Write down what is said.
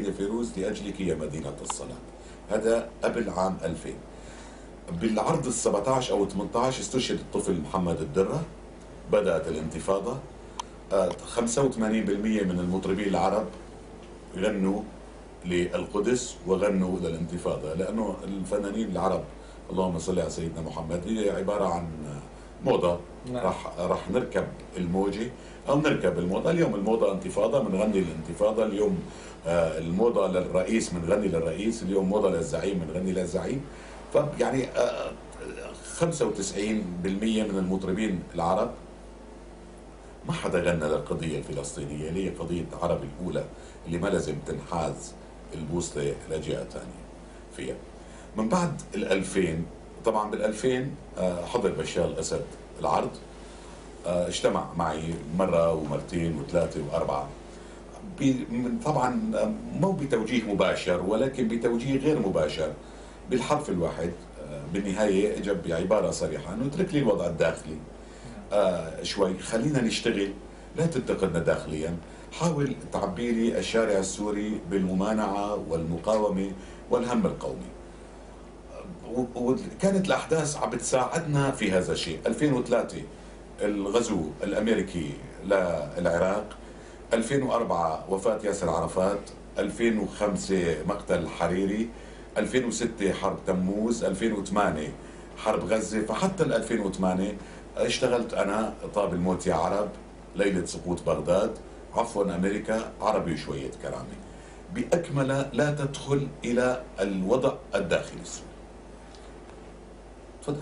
فيروز لأجلك يا مدينة الصلاة. هذا قبل عام 2000. بالعرض ال 17 أو 18 استشهد الطفل محمد الدرة، بدأت الانتفاضة. 85% من المطربين العرب غنوا للقدس وغنوا للانتفاضة، لأنه الفنانين العرب اللهم صل على سيدنا محمد هي عبارة عن موضة. نعم. راح نركب الموجة أو نركب الموضة. اليوم الموضة انتفاضة بنغني للانتفاضة، اليوم الموضة للرئيس بنغني للرئيس، اليوم موضة للزعيم بنغني للزعيم. فيعني 95% من المطربين العرب ما حدا غنى للقضية الفلسطينية اللي هي قضية العرب الأولى اللي ما لازم تنحاز البوصلة لجهة ثانية فيها. من بعد ال2000 طبعا بال2000 حضر بشار الأسد العرض، اجتمع معي مرة ومرتين وثلاثة وأربعة، طبعا مو بتوجيه مباشر ولكن بتوجيه غير مباشر بالحرف الواحد. بالنهاية اجى بعبارة صريحة انه اترك لي الوضع الداخلي شوي، خلينا نشتغل، لا تنتقدنا داخليا، حاول تعبي لي الشارع السوري بالممانعة والمقاومة والهم القومي. وكانت الأحداث عم بتساعدنا في هذا الشيء. 2003 الغزو الأمريكي للعراق، 2004 وفاة ياسر عرفات، 2005 مقتل الحريري، 2006 حرب تموز، 2008 حرب غزة. فحتى 2008 اشتغلت أنا طاب الموت يا عرب، ليلة سقوط بغداد، عفوا أمريكا، عربي وشوية كرامة، بأكمل لا تدخل إلى الوضع الداخلي السوري. تفضل.